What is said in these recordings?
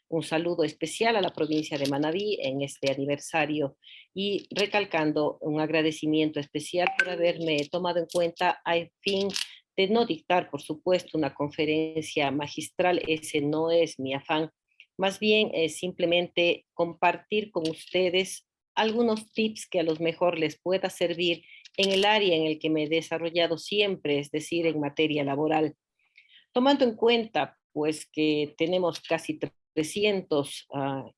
un saludo especial a la provincia de Manabí en este aniversario y recalcando un agradecimiento especial por haberme tomado en cuenta a fin de no dictar, por supuesto, una conferencia magistral. Ese no es mi afán. Más bien es simplemente compartir con ustedes algunos tips que a lo mejor les pueda servir en el área en el que me he desarrollado siempre, es decir, en materia laboral. Tomando en cuenta, pues, que tenemos casi 300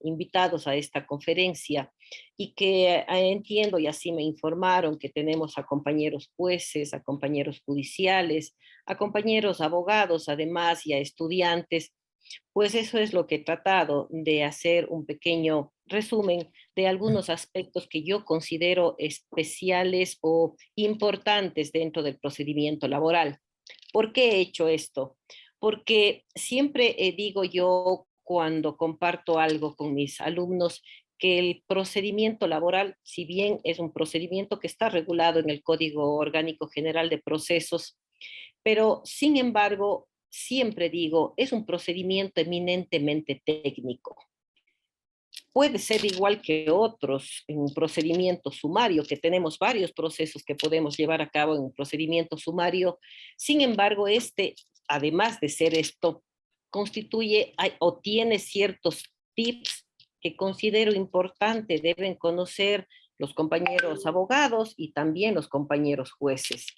invitados a esta conferencia y que entiendo, y así me informaron, que tenemos a compañeros jueces, a compañeros judiciales, a compañeros abogados, además, y a estudiantes, pues eso es lo que he tratado de hacer un pequeño resumen de algunos aspectos que yo considero especiales o importantes dentro del procedimiento laboral. ¿Por qué he hecho esto? Porque siempre digo yo cuando comparto algo con mis alumnos que el procedimiento laboral, si bien es un procedimiento que está regulado en el Código Orgánico General de Procesos, pero sin embargo, siempre digo, es un procedimiento eminentemente técnico. Puede ser igual que otros en un procedimiento sumario, que tenemos varios procesos que podemos llevar a cabo en un procedimiento sumario. Sin embargo, este, además de ser esto, constituye o tiene ciertos tips que considero importante, deben conocer los compañeros abogados y también los compañeros jueces.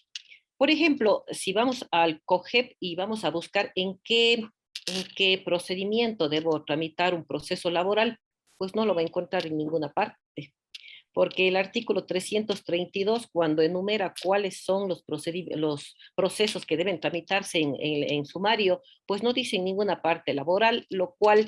Por ejemplo, si vamos al COGEP y vamos a buscar en qué procedimiento debo tramitar un proceso laboral, pues no lo va a encontrar en ninguna parte, porque el artículo 332, cuando enumera cuáles son los procesos que deben tramitarse en sumario, pues no dice en ninguna parte laboral, lo cual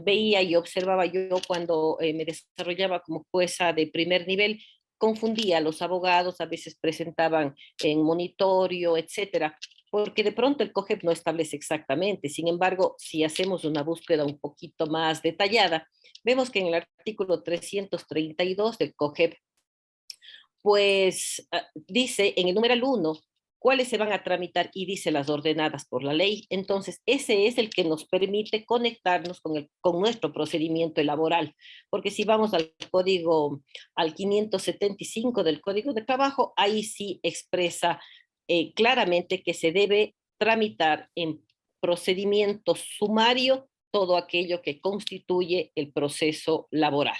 veía y observaba yo cuando me desarrollaba como jueza de primer nivel, confundía a los abogados, a veces presentaban en monitorio, etcétera, porque de pronto el COGEP no establece exactamente. Sin embargo, si hacemos una búsqueda un poquito más detallada, vemos que en el artículo 332 del COGEP, pues dice en el numeral 1 cuáles se van a tramitar y dice las ordenadas por la ley. Entonces, ese es el que nos permite conectarnos con nuestro procedimiento laboral, porque si vamos al 575 del Código de Trabajo, ahí sí expresa claramente que se debe tramitar en procedimiento sumario todo aquello que constituye el proceso laboral.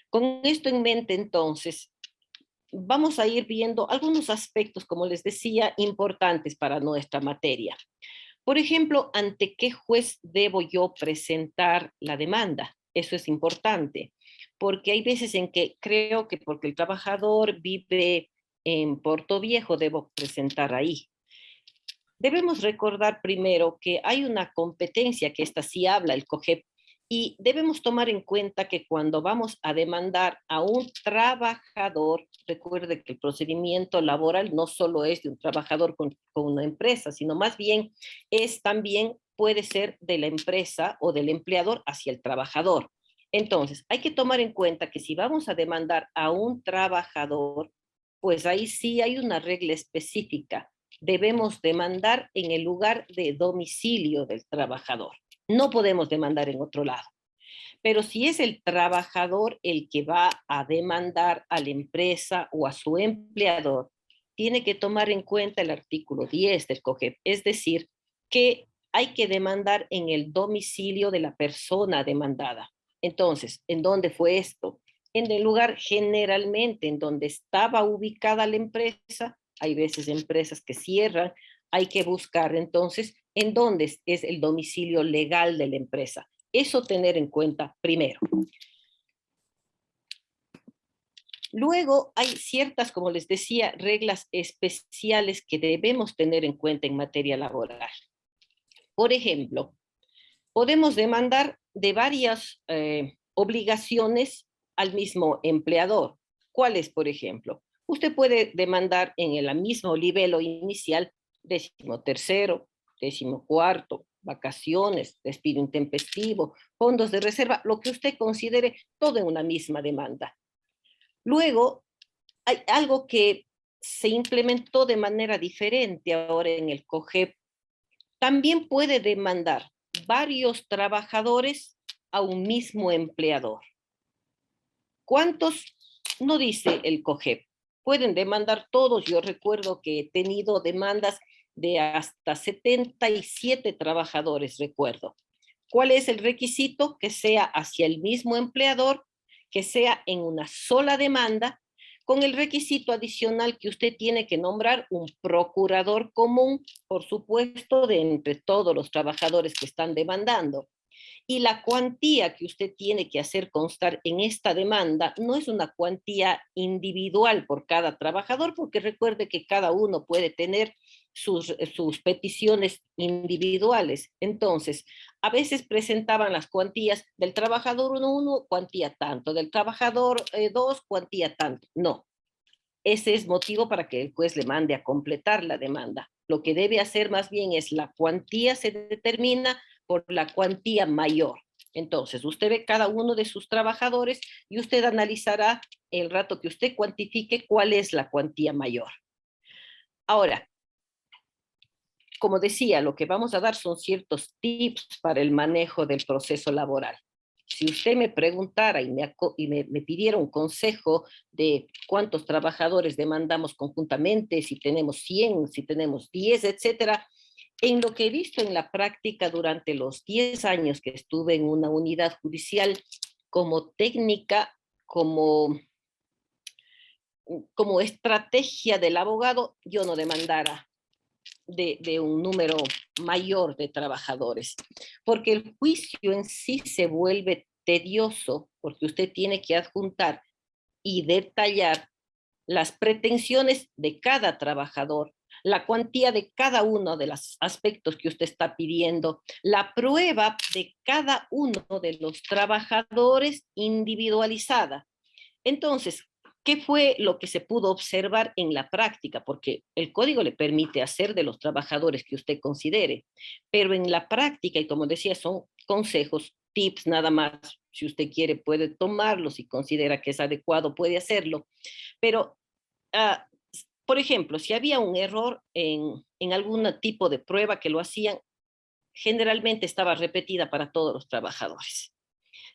Con esto en mente, entonces, vamos a ir viendo algunos aspectos, como les decía, importantes para nuestra materia. Por ejemplo, ¿ante qué juez debo yo presentar la demanda? Eso es importante, porque hay veces en que creo que porque el trabajador vive en Portoviejo, debo presentar ahí. Debemos recordar primero que hay una competencia, que esta sí habla el COGEP, y debemos tomar en cuenta que cuando vamos a demandar a un trabajador, recuerde que el procedimiento laboral no solo es de un trabajador con una empresa, sino más bien es también, puede ser de la empresa o del empleador hacia el trabajador. Entonces, hay que tomar en cuenta que si vamos a demandar a un trabajador, pues ahí sí hay una regla específica. Debemos demandar en el lugar de domicilio del trabajador. No podemos demandar en otro lado. Pero si es el trabajador el que va a demandar a la empresa o a su empleador, tiene que tomar en cuenta el artículo 10 del COGEP, es decir, que hay que demandar en el domicilio de la persona demandada. Entonces, ¿en dónde fue esto? En el lugar generalmente en donde estaba ubicada la empresa. Hay veces empresas que cierran, hay que buscar entonces en dónde es el domicilio legal de la empresa. Eso tener en cuenta primero. Luego hay ciertas, como les decía, reglas especiales que debemos tener en cuenta en materia laboral. Por ejemplo, podemos demandar de varias obligaciones al mismo empleador. ¿Cuáles, por ejemplo? Usted puede demandar en el mismo nivel inicial, 13º, 14º, vacaciones, despido intempestivo, fondos de reserva, lo que usted considere, todo en una misma demanda. Luego, hay algo que se implementó de manera diferente ahora en el COGEP. También puede demandar varios trabajadores a un mismo empleador. ¿Cuántos? No dice el COGEP. Pueden demandar todos. Yo recuerdo que he tenido demandas de hasta 77 trabajadores, recuerdo. ¿Cuál es el requisito? Que sea hacia el mismo empleador, que sea en una sola demanda, con el requisito adicional que usted tiene que nombrar un procurador común, por supuesto, de entre todos los trabajadores que están demandando. Y la cuantía que usted tiene que hacer constar en esta demanda no es una cuantía individual por cada trabajador, porque recuerde que cada uno puede tener sus peticiones individuales. Entonces, a veces presentaban las cuantías del trabajador 1, cuantía tanto, del trabajador 2, cuantía tanto. No, ese es motivo para que el juez le mande a completar la demanda. Lo que debe hacer más bien es la cuantía se determina por la cuantía mayor. Entonces, usted ve cada uno de sus trabajadores y usted analizará el rato que usted cuantifique cuál es la cuantía mayor. Ahora, como decía, lo que vamos a dar son ciertos tips para el manejo del proceso laboral. Si usted me preguntara y me pidiera un consejo de cuántos trabajadores demandamos conjuntamente, si tenemos 100, si tenemos 10, etcétera, en lo que he visto en la práctica durante los 10 años que estuve en una unidad judicial como técnica, como estrategia del abogado, yo no demandara de un número mayor de trabajadores, porque el juicio en sí se vuelve tedioso, porque usted tiene que adjuntar y detallar las pretensiones de cada trabajador, la cuantía de cada uno de los aspectos que usted está pidiendo, la prueba de cada uno de los trabajadores individualizada. Entonces, ¿qué fue lo que se pudo observar en la práctica? Porque el código le permite hacer de los trabajadores que usted considere, pero en la práctica, y como decía, son consejos, tips nada más. Si usted quiere puede tomarlos, si considera que es adecuado puede hacerlo. Pero, por ejemplo, si había un error en algún tipo de prueba que lo hacían, generalmente estaba repetida para todos los trabajadores.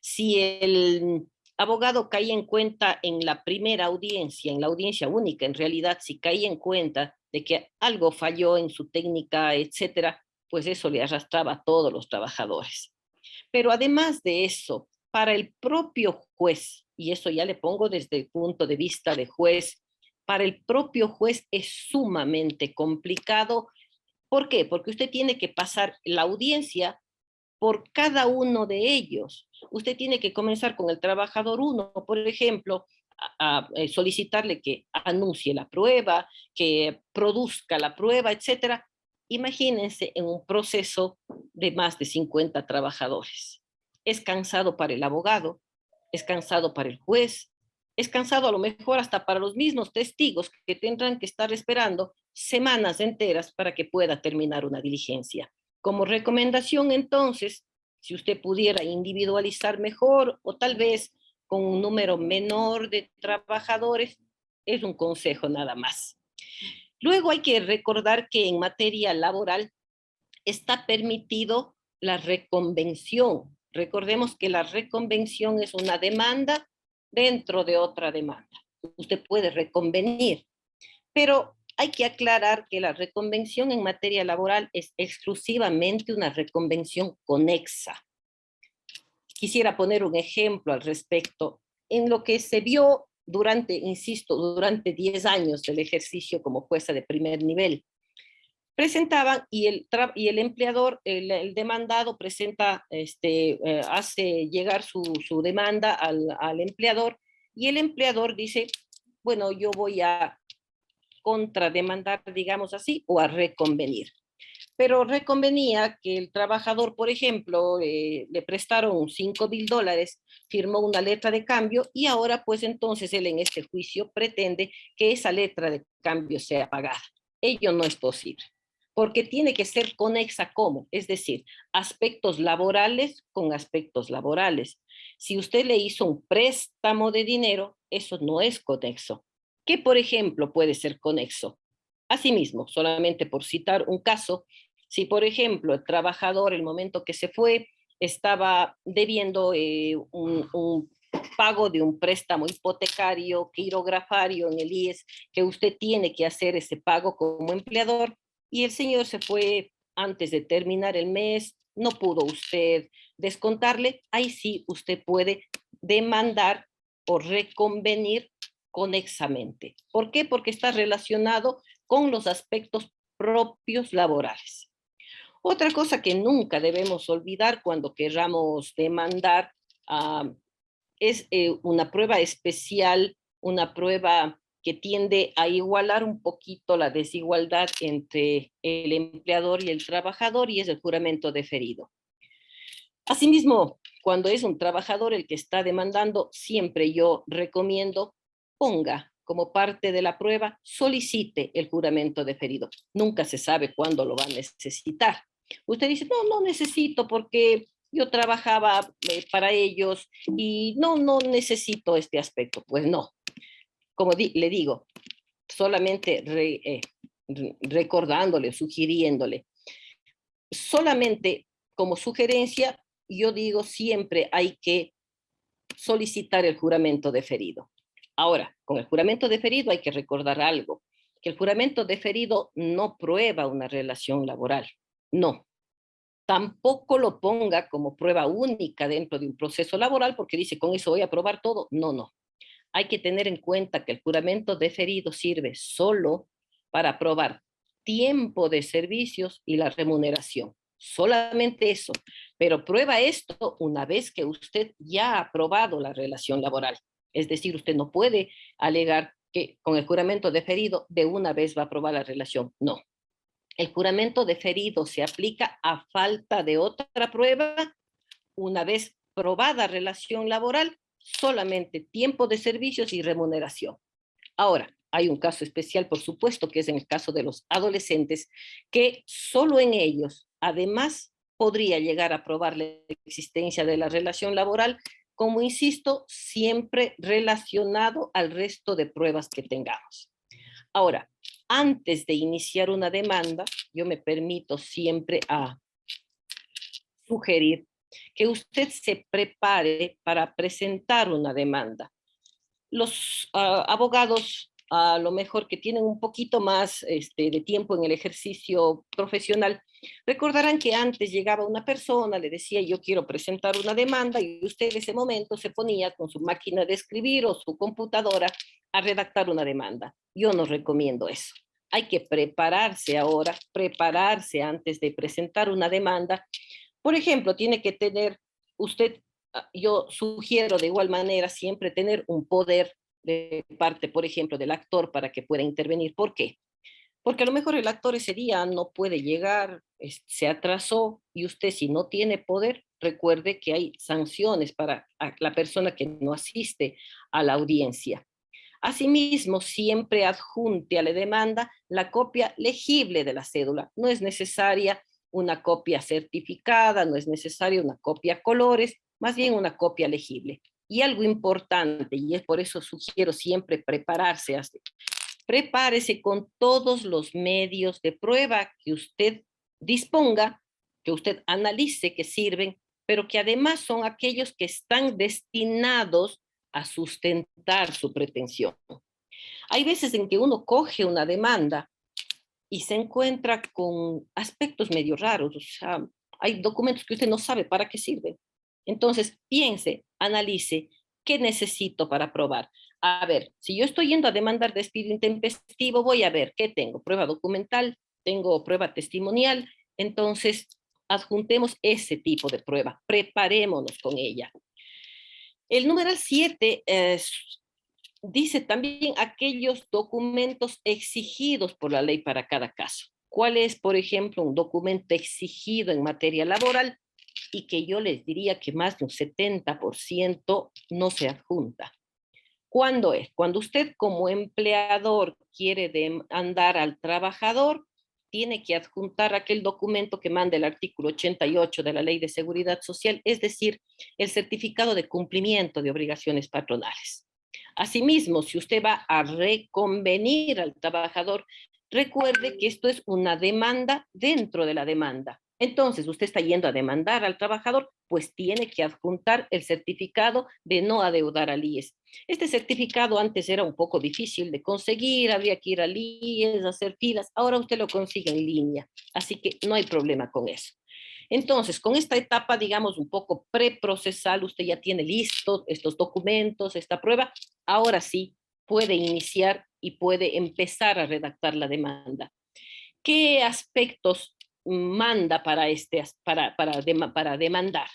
Si el abogado caía en cuenta en la primera audiencia, en la audiencia única, en realidad, si caía en cuenta de que algo falló en su técnica, etcétera, pues eso le arrastraba a todos los trabajadores. Pero además de eso, para el propio juez, y eso ya le pongo desde el punto de vista de juez, para el propio juez es sumamente complicado. ¿Por qué? Porque usted tiene que pasar la audiencia por cada uno de ellos. Usted tiene que comenzar con el trabajador 1, por ejemplo, a solicitarle que anuncie la prueba, que produzca la prueba, etcétera. Imagínense en un proceso de más de 50 trabajadores. Es cansado para el abogado, es cansado para el juez, es cansado a lo mejor hasta para los mismos testigos que tendrán que estar esperando semanas enteras para que pueda terminar una diligencia. Como recomendación, entonces, si usted pudiera individualizar mejor o tal vez con un número menor de trabajadores, es un consejo nada más. Luego hay que recordar que en materia laboral está permitido la reconvención. Recordemos que la reconvención es una demanda dentro de otra demanda. Usted puede reconvenir, pero hay que aclarar que la reconvención en materia laboral es exclusivamente una reconvención conexa. Quisiera poner un ejemplo al respecto. En lo que se vio durante, insisto, durante 10 años del ejercicio como jueza de primer nivel, presentaban y el empleador, el demandado presenta, hace llegar su demanda al empleador y el empleador dice, bueno, yo voy a contrademandar, digamos así, o a reconvenir. Pero reconvenía que el trabajador, por ejemplo, le prestaron $5,000, firmó una letra de cambio y ahora pues entonces él en este juicio pretende que esa letra de cambio sea pagada. Ello no es posible, porque tiene que ser conexa como, es decir, aspectos laborales con aspectos laborales. Si usted le hizo un préstamo de dinero, eso no es conexo. ¿Qué, por ejemplo, puede ser conexo? Asimismo, solamente por citar un caso, Si, por ejemplo, el trabajador, el momento que se fue, estaba debiendo un pago de un préstamo hipotecario, quirografario en el IES, que usted tiene que hacer ese pago como empleador, y el señor se fue antes de terminar el mes, no pudo usted descontarle, ahí sí usted puede demandar o reconvenir conexamente. ¿Por qué? Porque está relacionado con los aspectos propios laborales. Otra cosa que nunca debemos olvidar cuando queramos demandar es una prueba especial, una prueba que tiende a igualar un poquito la desigualdad entre el empleador y el trabajador, y es el juramento deferido. Asimismo, cuando es un trabajador el que está demandando, siempre yo recomiendo ponga como parte de la prueba, solicite el juramento deferido. Nunca se sabe cuándo lo va a necesitar. Usted dice, no necesito porque yo trabajaba para ellos y no necesito este aspecto. Pues no, como le digo, solamente recordándole, sugiriéndole. Solamente como sugerencia, yo digo siempre hay que solicitar el juramento deferido. Ahora, con el juramento deferido hay que recordar algo, que el juramento deferido no prueba una relación laboral, no. Tampoco lo ponga como prueba única dentro de un proceso laboral porque dice, con eso voy a probar todo. No. Hay que tener en cuenta que el juramento deferido sirve solo para probar tiempo de servicios y la remuneración. Solamente eso. Pero prueba esto una vez que usted ya ha aprobado la relación laboral. Es decir, usted no puede alegar que con el juramento deferido de una vez va a aprobar la relación. No. El juramento deferido se aplica a falta de otra prueba una vez probada relación laboral, solamente tiempo de servicios y remuneración. Ahora, hay un caso especial, por supuesto, que es en el caso de los adolescentes, que solo en ellos, además, podría llegar a probar la existencia de la relación laboral, como insisto, siempre relacionado al resto de pruebas que tengamos. Ahora, antes de iniciar una demanda, yo me permito siempre a sugerir que usted se prepare para presentar una demanda. Los abogados, a lo mejor que tienen un poquito más de tiempo en el ejercicio profesional, recordarán que antes llegaba una persona, le decía yo quiero presentar una demanda y usted en ese momento se ponía con su máquina de escribir o su computadora a redactar una demanda. Yo no recomiendo eso. Hay que prepararse ahora, prepararse antes de presentar una demanda. Por ejemplo, tiene que tener usted, yo sugiero de igual manera siempre tener un poder de parte, por ejemplo, del actor para que pueda intervenir. ¿Por qué? Porque a lo mejor el actor ese día no puede llegar, se atrasó y usted si no tiene poder, recuerde que hay sanciones para la persona que no asiste a la audiencia. Asimismo, siempre adjunte a la demanda la copia legible de la cédula. No es necesaria una copia certificada, no es necesaria una copia a colores, más bien una copia legible. Y algo importante, y es por eso sugiero siempre prepararse, prepárese con todos los medios de prueba que usted disponga, que usted analice que sirven, pero que además son aquellos que están destinados a sustentar su pretensión. Hay veces en que uno coge una demanda y se encuentra con aspectos medio raros, o sea, hay documentos que usted no sabe para qué sirven. Entonces, piense, analice, ¿qué necesito para probar? A ver, si yo estoy yendo a demandar despido intempestivo, voy a ver qué tengo, prueba documental, tengo prueba testimonial, entonces adjuntemos ese tipo de prueba, preparémonos con ella. El numeral 7 dice también aquellos documentos exigidos por la ley para cada caso. ¿Cuál es, por ejemplo, un documento exigido en materia laboral y que yo les diría que más de un 70% no se adjunta? ¿Cuándo es? Cuando usted como empleador quiere demandar al trabajador, tiene que adjuntar aquel documento que manda el artículo 88 de la Ley de Seguridad Social, es decir, el certificado de cumplimiento de obligaciones patronales. Asimismo, si usted va a reconvenir al trabajador, Recuerde que esto es una demanda dentro de la demanda. Entonces, usted está yendo a demandar al trabajador, pues tiene que adjuntar el certificado de no adeudar al IES. Este certificado antes era un poco difícil de conseguir, había que ir al IES, hacer filas, ahora usted lo consigue en línea, así que no hay problema con eso. Entonces, con esta etapa, digamos, un poco preprocesal, usted ya tiene listos estos documentos, esta prueba, ahora sí puede iniciar y puede empezar a redactar la demanda. ¿Qué aspectos manda para demandar?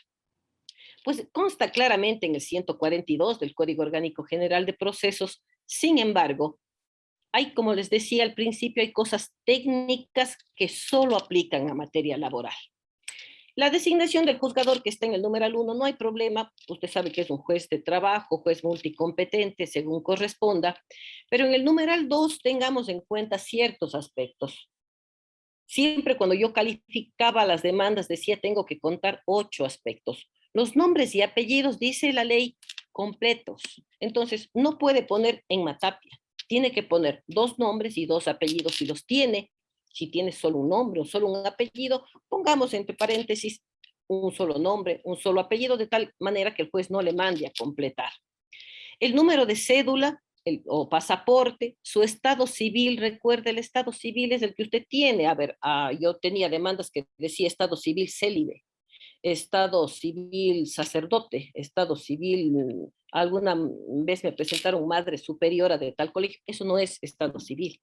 Pues consta claramente en el 142 del Código Orgánico General de Procesos. Sin embargo, hay, como les decía al principio, hay cosas técnicas que solo aplican a materia laboral. La designación del juzgador que está en el numeral 1, no hay problema, usted sabe que es un juez de trabajo, juez multicompetente, según corresponda, pero en el numeral 2 tengamos en cuenta ciertos aspectos. Siempre cuando yo calificaba las demandas decía tengo que contar 8 aspectos. Los nombres y apellidos, dice la ley, completos. Entonces, no puede poner en Matapia. Tiene que poner 2 nombres y 2 apellidos si los tiene. Si tiene solo un nombre o solo un apellido, pongamos entre paréntesis un solo nombre, un solo apellido, de tal manera que el juez no le mande a completar. El número de cédula o pasaporte, su estado civil, recuerde, el estado civil es el que usted tiene. A ver, yo tenía demandas que decía estado civil célibe, estado civil sacerdote, estado civil, alguna vez me presentaron madre superiora de tal colegio, eso no es estado civil.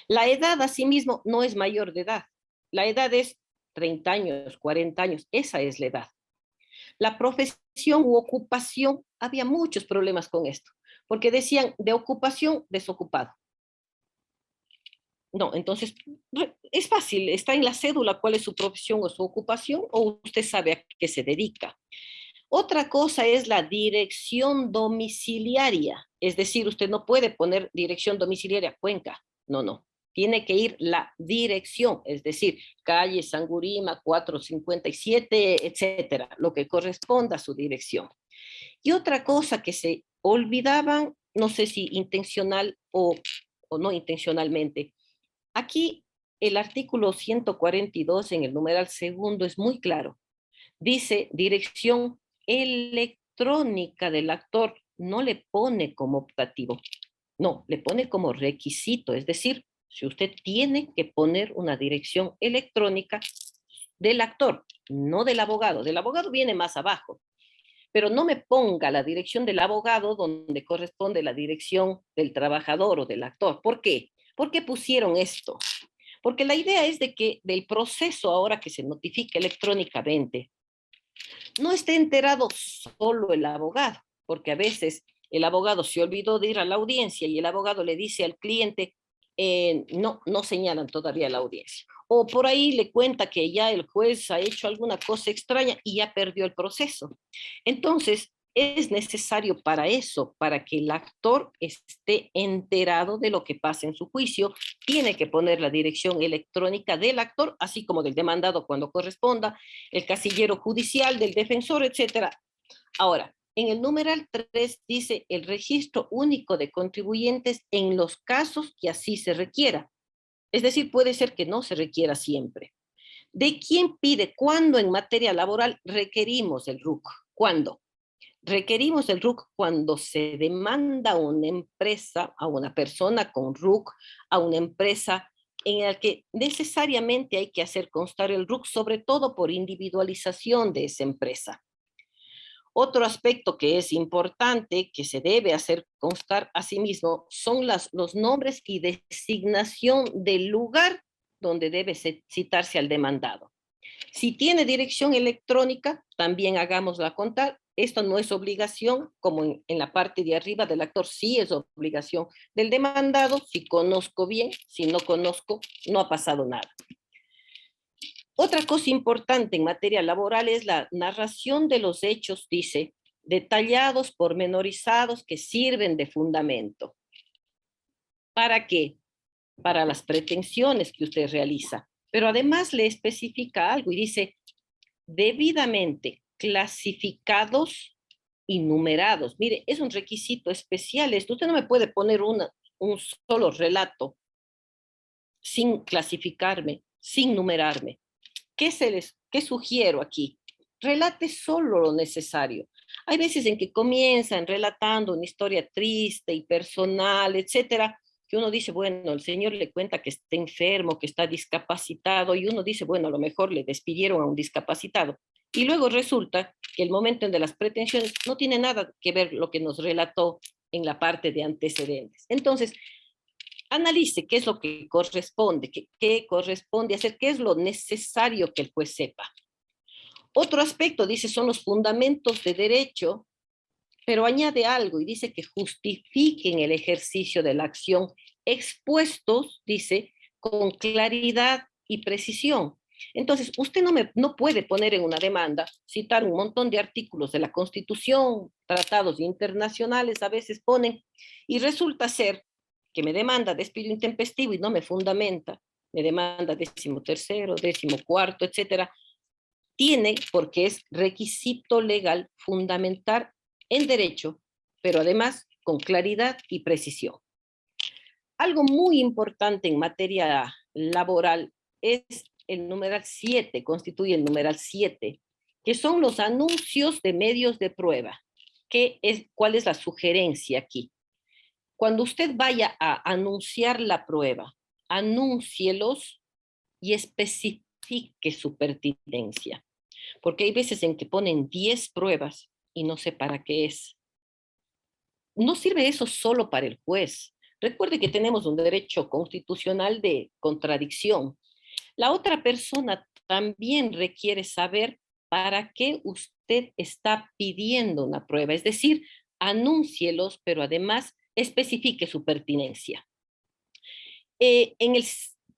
La edad, asimismo, no es mayor de edad. La edad es 30 años, 40 años, esa es la edad. La profesión u ocupación, había muchos problemas con esto, porque decían de ocupación, desocupado. No, entonces es fácil, está en la cédula cuál es su profesión o su ocupación, o usted sabe a qué se dedica. Otra cosa es la dirección domiciliaria, es decir, usted no puede poner dirección domiciliaria Cuenca, no, no. Tiene que ir la dirección, es decir, calle Sangurima 457, etcétera, lo que corresponda a su dirección. Y otra cosa que se olvidaban, no sé si intencional o no intencionalmente, aquí el artículo 142 en el numeral segundo es muy claro. Dice dirección electrónica del actor, no le pone como optativo, no, le pone como requisito, es decir, si usted tiene que poner una dirección electrónica del actor, no del abogado viene más abajo, pero no me ponga la dirección del abogado donde corresponde la dirección del trabajador o del actor. ¿Por qué? ¿Por qué pusieron esto? Porque la idea es de que del proceso ahora que se notifica electrónicamente, no esté enterado solo el abogado, porque a veces el abogado se olvidó de ir a la audiencia y el abogado le dice al cliente, no señalan todavía la audiencia. O por ahí le cuenta que ya el juez ha hecho alguna cosa extraña y ya perdió el proceso. Entonces, es necesario para eso, para que el actor esté enterado de lo que pasa en su juicio, tiene que poner la dirección electrónica del actor, así como del demandado cuando corresponda, el casillero judicial, del defensor, etcétera. Ahora, en el numeral 3 dice el registro único de contribuyentes en los casos que así se requiera. Es decir, puede ser que no se requiera siempre. ¿De quién pide? ¿Cuándo en materia laboral requerimos el RUC? ¿Cuándo? Requerimos el RUC cuando se demanda a una empresa, a una persona con RUC, a una empresa en la que necesariamente hay que hacer constar el RUC, sobre todo por individualización de esa empresa. Otro aspecto que es importante, que se debe hacer constar asimismo, son los nombres y designación del lugar donde debe citarse al demandado. Si tiene dirección electrónica, también hagámosla contar. Esto no es obligación, como en la parte de arriba del actor sí es obligación del demandado. Si conozco bien, si no conozco, no ha pasado nada. Otra cosa importante en materia laboral es la narración de los hechos, dice, detallados, pormenorizados, que sirven de fundamento. ¿Para qué? Para las pretensiones que usted realiza. Pero además le especifica algo y dice, debidamente clasificados y numerados. Mire, es un requisito especial esto. Usted no me puede poner un solo relato sin clasificarme, sin numerarme. ¿Qué sugiero aquí? Relate solo lo necesario. Hay veces en que comienzan relatando una historia triste y personal, etcétera, que uno dice, bueno, el señor le cuenta que está enfermo, que está discapacitado, y uno dice, bueno, a lo mejor le despidieron a un discapacitado. Y luego resulta que el momento en de las pretensiones no tiene nada que ver lo que nos relató en la parte de antecedentes. Entonces, analice qué es lo que corresponde, qué corresponde hacer, qué es lo necesario que el juez sepa. Otro aspecto, dice, son los fundamentos de derecho, pero añade algo y dice que justifiquen el ejercicio de la acción expuestos, dice, con claridad y precisión. Entonces, usted no puede poner en una demanda, citar un montón de artículos de la Constitución, tratados internacionales, a veces ponen, y resulta ser que me demanda despido intempestivo y no me fundamenta, me demanda 13º, 14º, etcétera. Tiene, porque es requisito legal, fundamentar en derecho, pero además con claridad y precisión. Algo muy importante en materia laboral es el numeral 7, constituye el numeral 7, que son los anuncios de medios de prueba. ¿Cuál es la sugerencia aquí? Cuando usted vaya a anunciar la prueba, anúncielos y especifique su pertinencia. Porque hay veces en que ponen 10 pruebas y no sé para qué es. No sirve eso solo para el juez. Recuerde que tenemos un derecho constitucional de contradicción. La otra persona también requiere saber para qué usted está pidiendo una prueba, es decir, anúncielos, pero además especifique su pertinencia.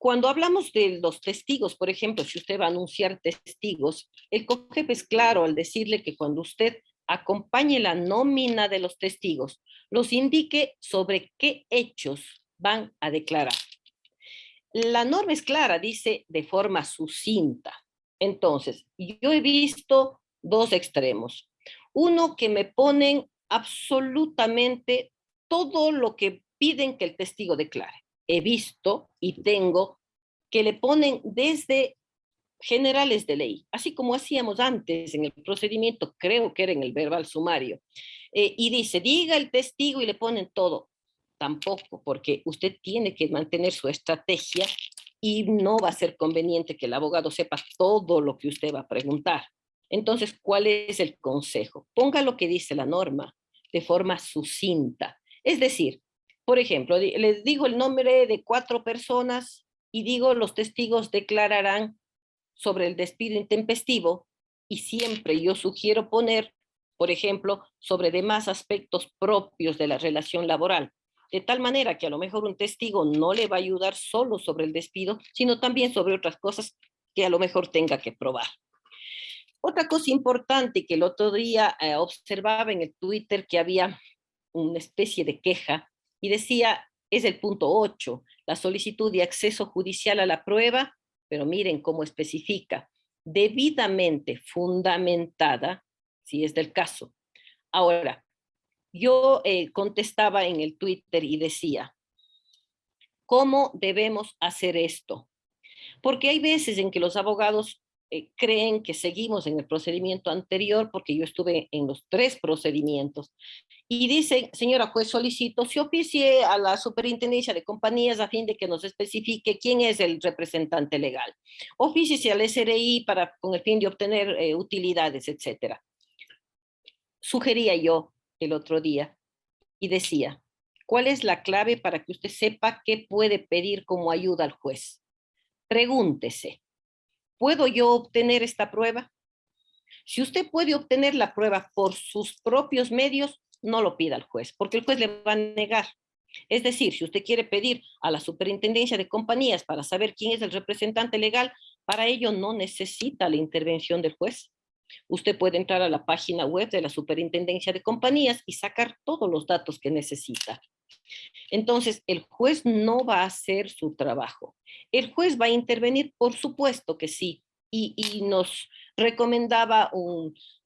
Cuando hablamos de los testigos, por ejemplo, si usted va a anunciar testigos, el COGEP es claro al decirle que cuando usted acompañe la nómina de los testigos, los indique sobre qué hechos van a declarar. La norma es clara, dice de forma sucinta. Entonces, yo he visto dos extremos. Uno, que me ponen absolutamente todo lo que piden que el testigo declare. He visto y tengo que le ponen desde generales de ley, así como hacíamos antes en el procedimiento, creo que era en el verbal sumario, y dice, diga el testigo y le ponen todo. Tampoco, porque usted tiene que mantener su estrategia y no va a ser conveniente que el abogado sepa todo lo que usted va a preguntar. Entonces, ¿cuál es el consejo? Ponga lo que dice la norma de forma sucinta. Es decir, por ejemplo, les digo el nombre de 4 personas y digo los testigos declararán sobre el despido intempestivo y siempre yo sugiero poner, por ejemplo, sobre demás aspectos propios de la relación laboral, de tal manera que a lo mejor un testigo no le va a ayudar solo sobre el despido, sino también sobre otras cosas que a lo mejor tenga que probar. Otra cosa importante que el otro día observaba en el Twitter, que había una especie de queja y decía, es el punto 8, la solicitud de acceso judicial a la prueba, pero miren cómo especifica, debidamente fundamentada, si es del caso. Ahora, yo contestaba en el Twitter y decía, ¿cómo debemos hacer esto? Porque hay veces en que los abogados creen que seguimos en el procedimiento anterior, porque yo estuve en los 3 procedimientos, y dice, señora juez, solicito se oficie a la superintendencia de compañías a fin de que nos especifique quién es el representante legal. Ofíciese al SRI con el fin de obtener utilidades, etcétera. Sugería yo el otro día y decía, ¿cuál es la clave para que usted sepa qué puede pedir como ayuda al juez? Pregúntese, ¿puedo yo obtener esta prueba? Si usted puede obtener la prueba por sus propios medios, no lo pida al juez, porque el juez le va a negar. Es decir, si usted quiere pedir a la superintendencia de compañías para saber quién es el representante legal, para ello no necesita la intervención del juez. Usted puede entrar a la página web de la superintendencia de compañías y sacar todos los datos que necesita. Entonces, el juez no va a hacer su trabajo. El juez va a intervenir, por supuesto que sí, y nos recomendaba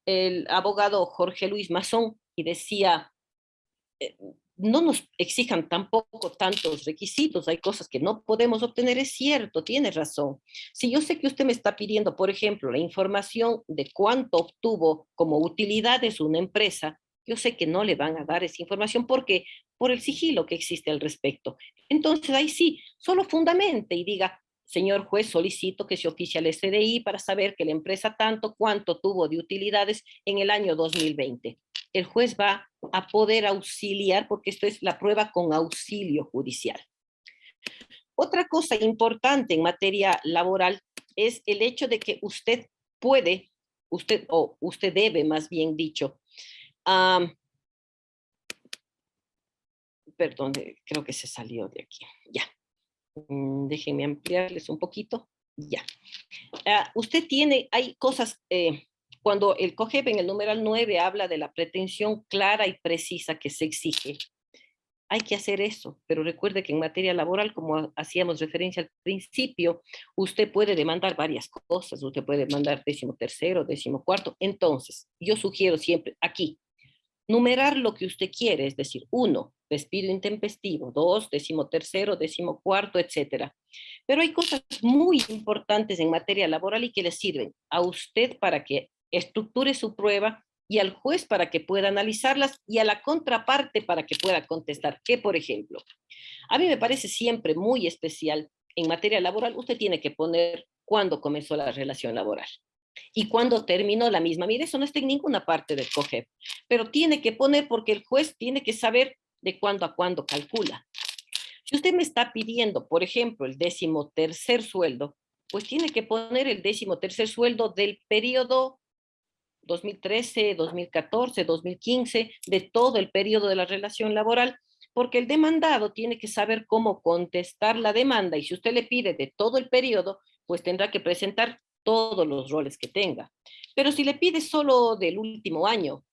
el abogado Jorge Luis Mazón y decía, no nos exijan tampoco tantos requisitos, hay cosas que no podemos obtener, es cierto, tiene razón. Si yo sé que usted me está pidiendo, por ejemplo, la información de cuánto obtuvo como utilidades una empresa, yo sé que no le van a dar esa información porque por el sigilo que existe al respecto. Entonces ahí sí, solo fundamente y diga, señor juez, solicito que se oficialice el SDI para saber que la empresa tanto cuánto tuvo de utilidades en el año 2020. El juez va a poder auxiliar, porque esto es la prueba con auxilio judicial. Otra cosa importante en materia laboral es el hecho de que usted puede, usted debe, más bien dicho, perdón, creo que se salió de aquí, ya. Déjenme ampliarles un poquito, ya. Usted tiene, hay cosas, cuando el COGEP en el numeral 9 habla de la pretensión clara y precisa que se exige, hay que hacer eso, pero recuerde que en materia laboral, como hacíamos referencia al principio, usted puede demandar varias cosas, usted puede demandar 13º, 14º, entonces yo sugiero siempre aquí, numerar lo que usted quiere, es decir, 1, despido intempestivo, 2, 13º, 14º, etcétera. Pero hay cosas muy importantes en materia laboral y que le sirven a usted para que estructure su prueba y al juez para que pueda analizarlas y a la contraparte para que pueda contestar. Que, por ejemplo, a mí me parece siempre muy especial en materia laboral, usted tiene que poner cuándo comenzó la relación laboral y cuándo terminó la misma. Mire, eso no está en ninguna parte del COGEP, pero tiene que poner porque el juez tiene que saber de cuándo a cuándo calcula. Si usted me está pidiendo, por ejemplo, el 13º sueldo, pues tiene que poner el 13º sueldo del periodo 2013, 2014, 2015, de todo el periodo de la relación laboral, porque el demandado tiene que saber cómo contestar la demanda y si usted le pide de todo el periodo, pues tendrá que presentar todos los roles que tenga. Pero si le pide solo del último año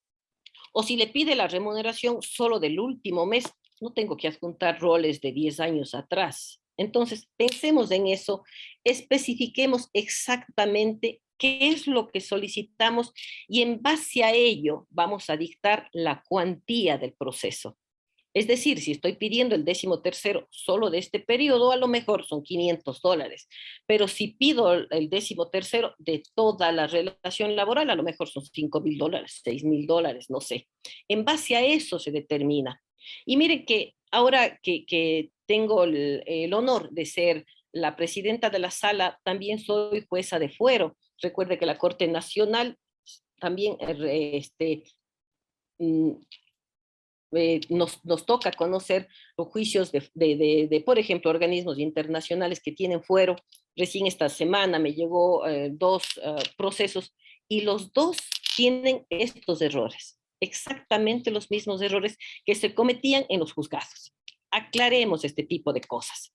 o si le pide la remuneración solo del último mes, no tengo que adjuntar roles de 10 años atrás. Entonces, pensemos en eso, especifiquemos exactamente qué es lo que solicitamos y en base a ello vamos a dictar la cuantía del proceso. Es decir, si estoy pidiendo el 13º solo de este periodo, a lo mejor son $500, pero si pido el 13º de toda la relación laboral, a lo mejor son $5,000, $6,000, no sé. En base a eso se determina. Y miren que ahora que tengo el honor de ser la presidenta de la sala, también soy jueza de fuero. Recuerde que la Corte Nacional también mm, nos toca conocer los juicios por ejemplo, organismos internacionales que tienen fuero. Recién esta semana me llegó 2 procesos y los dos tienen estos errores, exactamente los mismos errores que se cometían en los juzgados. Aclaremos este tipo de cosas.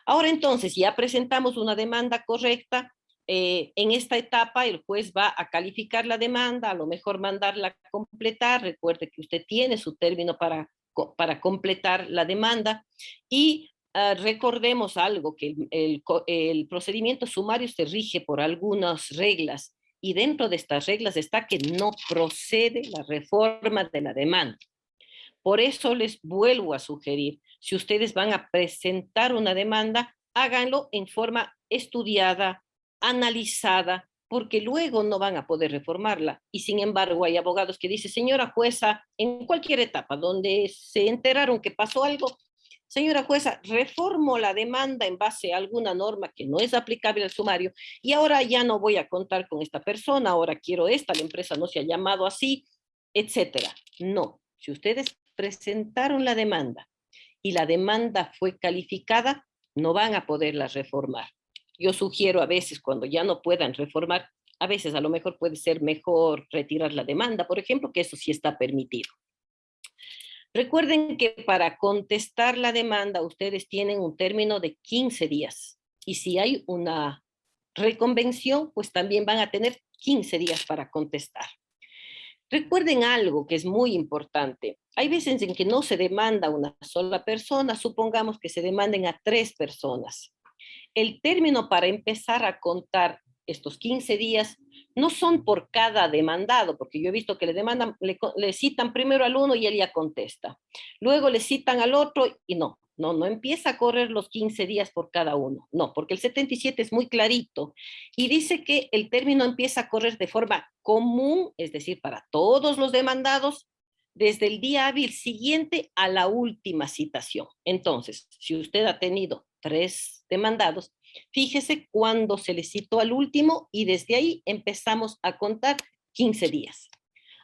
Ahora entonces, ya presentamos una demanda correcta, en esta etapa el juez va a calificar la demanda, a lo mejor mandarla a completar, recuerde que usted tiene su término para completar la demanda y recordemos algo, que el procedimiento sumario se rige por algunas reglas y dentro de estas reglas está que no procede la reforma de la demanda. Por eso les vuelvo a sugerir, si ustedes van a presentar una demanda, háganlo en forma estudiada, analizada, porque luego no van a poder reformarla. Y sin embargo, hay abogados que dicen, señora jueza, en cualquier etapa donde se enteraron que pasó algo, señora jueza, reformo la demanda en base a alguna norma que no es aplicable al sumario y ahora ya no voy a contar con esta persona, ahora quiero esta, la empresa no se ha llamado así, etcétera. No, si ustedes presentaron la demanda y la demanda fue calificada, no van a poderla reformar. Yo sugiero a veces cuando ya no puedan reformar, a veces a lo mejor puede ser mejor retirar la demanda, por ejemplo, que eso sí está permitido. Recuerden que para contestar la demanda ustedes tienen un término de 15 días y si hay una reconvención, pues también van a tener 15 días para contestar. Recuerden algo que es muy importante. Hay veces en que no se demanda a una sola persona, supongamos que se demanden a 3 personas. El término para empezar a contar estos 15 días no son por cada demandado, porque yo he visto que le demandan, le citan primero al uno y él ya contesta. Luego le citan al otro y no empieza a correr los 15 días por cada uno. No, porque el 77 es muy clarito y dice que el término empieza a correr de forma común, es decir, para todos los demandados, desde el día hábil siguiente a la última citación. Entonces, si usted ha tenido 3 demandados, fíjese cuándo se le citó al último y desde ahí empezamos a contar 15 días.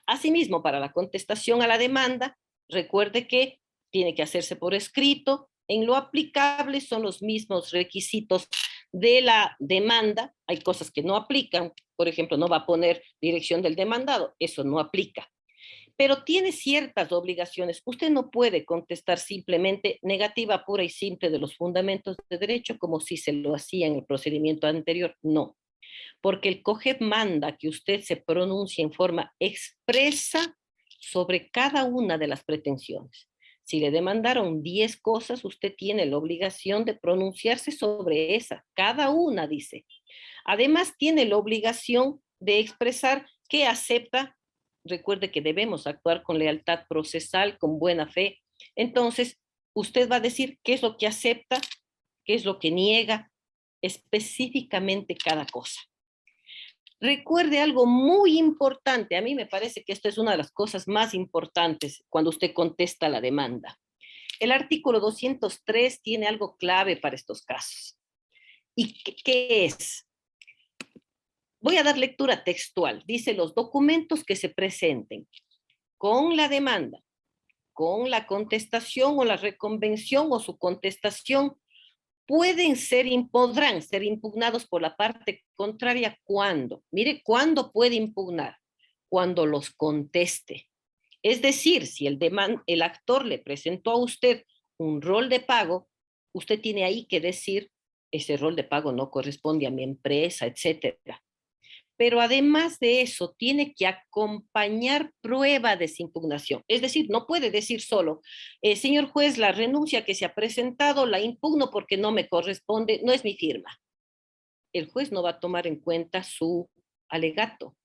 Asimismo, para la contestación a la demanda, recuerde que tiene que hacerse por escrito. En lo aplicable son los mismos requisitos de la demanda. Hay cosas que no aplican. Por ejemplo, no va a poner dirección del demandado. Eso no aplica. Pero tiene ciertas obligaciones. Usted no puede contestar simplemente negativa pura y simple de los fundamentos de derecho como si se lo hacía en el procedimiento anterior. No, porque el COGEP manda que usted se pronuncie en forma expresa sobre cada una de las pretensiones. Si le demandaron 10 cosas, usted tiene la obligación de pronunciarse sobre esa, cada una, dice. Además, tiene la obligación de expresar que acepta. Recuerde que debemos actuar con lealtad procesal, con buena fe. Entonces, usted va a decir qué es lo que acepta, qué es lo que niega, específicamente cada cosa. Recuerde algo muy importante. A mí me parece que esto es una de las cosas más importantes cuando usted contesta la demanda. El artículo 203 tiene algo clave para estos casos. ¿Y qué es? Voy a dar lectura textual. Dice: los documentos que se presenten con la demanda, con la contestación o la reconvención o su contestación, podrán ser impugnados por la parte contraria. ¿Cuándo? Mire, ¿cuándo puede impugnar? Cuando los conteste. Es decir, si el actor le presentó a usted un rol de pago, usted tiene ahí que decir: ese rol de pago no corresponde a mi empresa, etcétera. Pero además de eso, tiene que acompañar prueba de esa impugnación. Es decir, no puede decir solo: señor juez, la renuncia que se ha presentado la impugno porque no me corresponde, no es mi firma. El juez no va a tomar en cuenta su alegato.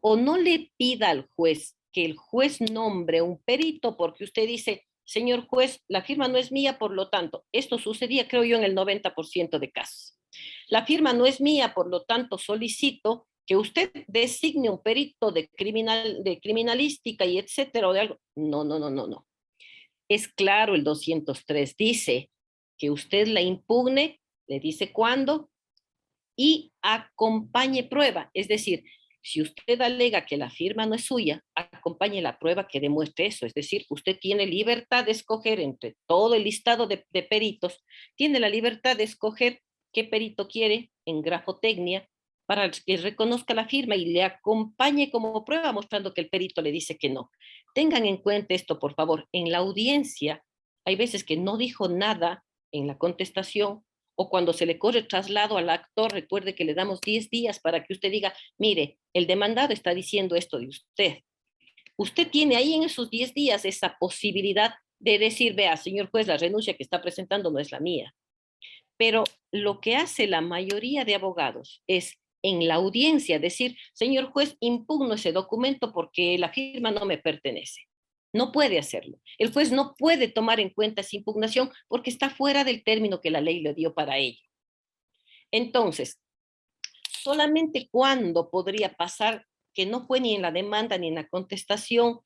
O no le pida al juez que el juez nombre un perito porque usted dice: señor juez, la firma no es mía, por lo tanto, esto sucedía, creo yo, en el 90% de casos. La firma no es mía, por lo tanto, solicito que usted designe un perito de criminalística y etcétera, o de algo. No. Es claro, el 203 dice que usted la impugne, le dice cuándo, y acompañe prueba. Es decir, si usted alega que la firma no es suya, acompañe la prueba que demuestre eso. Es decir, usted tiene libertad de escoger entre todo el listado de peritos, tiene la libertad de escoger qué perito quiere en grafotecnia para que reconozca la firma y le acompañe como prueba mostrando que el perito le dice que no. Tengan en cuenta esto, por favor. En la audiencia hay veces que no dijo nada en la contestación, o cuando se le corre traslado al actor, recuerde que le damos 10 días para que usted diga: mire, el demandado está diciendo esto de usted. Usted tiene ahí en esos 10 días esa posibilidad de decir: vea, señor juez, la renuncia que está presentando no es la mía. Pero lo que hace la mayoría de abogados es en la audiencia decir: señor juez, impugno ese documento porque la firma no me pertenece. No puede hacerlo. El juez no puede tomar en cuenta esa impugnación porque está fuera del término que la ley le dio para ello. Entonces, solamente cuando podría pasar que no fue ni en la demanda ni en la contestación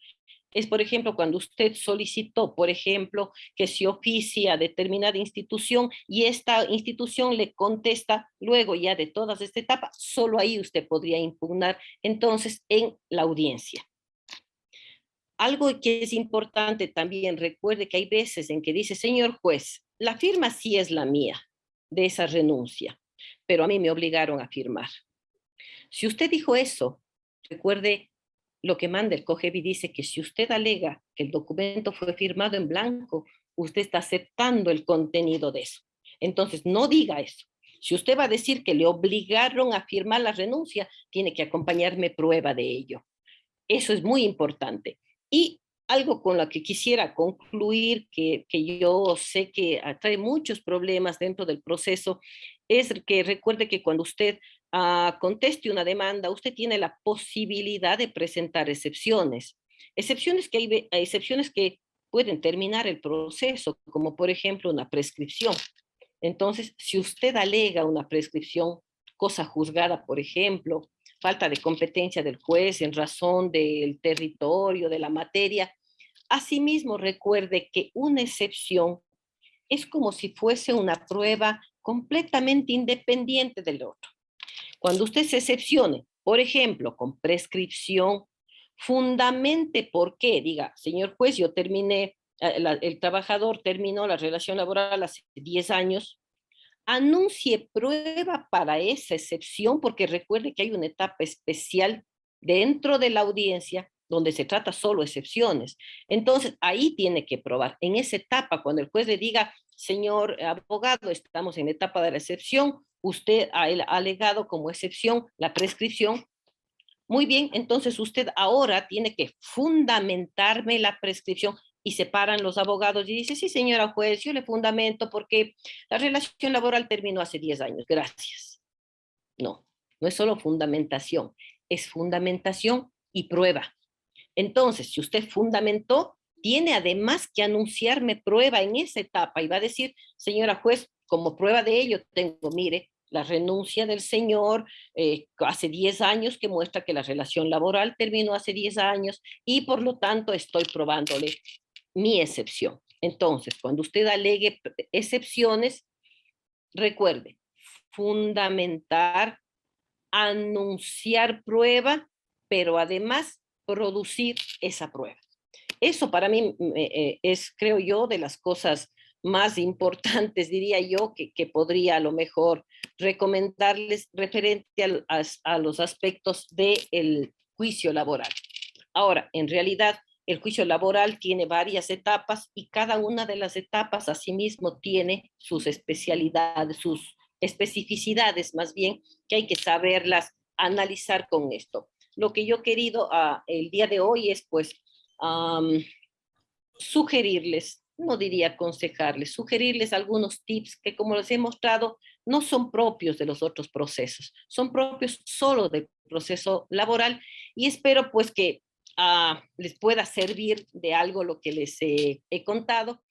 es, por ejemplo, cuando usted solicitó, por ejemplo, que se oficie a determinada institución y esta institución le contesta luego ya de todas esta etapa, solo ahí usted podría impugnar entonces en la audiencia. Algo que es importante también, recuerde que hay veces en que dice: señor juez, la firma sí es la mía de esa renuncia, pero a mí me obligaron a firmar. Si usted dijo eso, recuerde lo que manda el COGEBI, dice que si usted alega que el documento fue firmado en blanco, usted está aceptando el contenido de eso. Entonces, no diga eso. Si usted va a decir que le obligaron a firmar la renuncia, tiene que acompañarme prueba de ello. Eso es muy importante. Y algo con lo que quisiera concluir, que yo sé que atrae muchos problemas dentro del proceso, es que recuerde que cuando usted conteste una demanda, usted tiene la posibilidad de presentar excepciones. Excepciones que pueden terminar el proceso, como por ejemplo una prescripción. Entonces, si usted alega una prescripción, cosa juzgada, por ejemplo, falta de competencia del juez en razón del territorio, de la materia, asimismo recuerde que una excepción es como si fuese una prueba completamente independiente del otro. Cuando usted se excepcione, por ejemplo, con prescripción, fundamente por qué, diga, señor juez, yo terminé, el trabajador terminó la relación laboral hace 10 años, anuncie prueba para esa excepción, porque recuerde que hay una etapa especial dentro de la audiencia donde se trata solo excepciones. Entonces, ahí tiene que probar. En esa etapa, cuando el juez le diga, señor abogado, estamos en la etapa de la excepción, usted ha alegado como excepción la prescripción. Muy bien, entonces usted ahora tiene que fundamentarme la prescripción y se paran los abogados y dice, sí, señora juez, yo le fundamento porque la relación laboral terminó hace 10 años. Gracias. No, no es solo fundamentación, es fundamentación y prueba. Entonces, si usted fundamentó, tiene además que anunciarme prueba en esa etapa y va a decir, señora juez, como prueba de ello tengo, mire, la renuncia del señor hace 10 años que muestra que la relación laboral terminó hace 10 años y por lo tanto estoy probándole mi excepción. Entonces, cuando usted alegue excepciones, recuerde, fundamentar, anunciar prueba, pero además producir esa prueba. Eso para mí es, creo yo, de las cosas más importantes, diría yo, que podría a lo mejor recomendarles referente a los aspectos del juicio laboral. Ahora, en realidad, el juicio laboral tiene varias etapas y cada una de las etapas asimismo tiene sus especialidades, sus especificidades más bien, que hay que saberlas analizar con esto. Lo que yo he querido el día de hoy es pues sugerirles, no diría aconsejarles, sugerirles algunos tips que como les he mostrado no son propios de los otros procesos, son propios solo del proceso laboral y espero pues que les pueda servir de algo lo que les he contado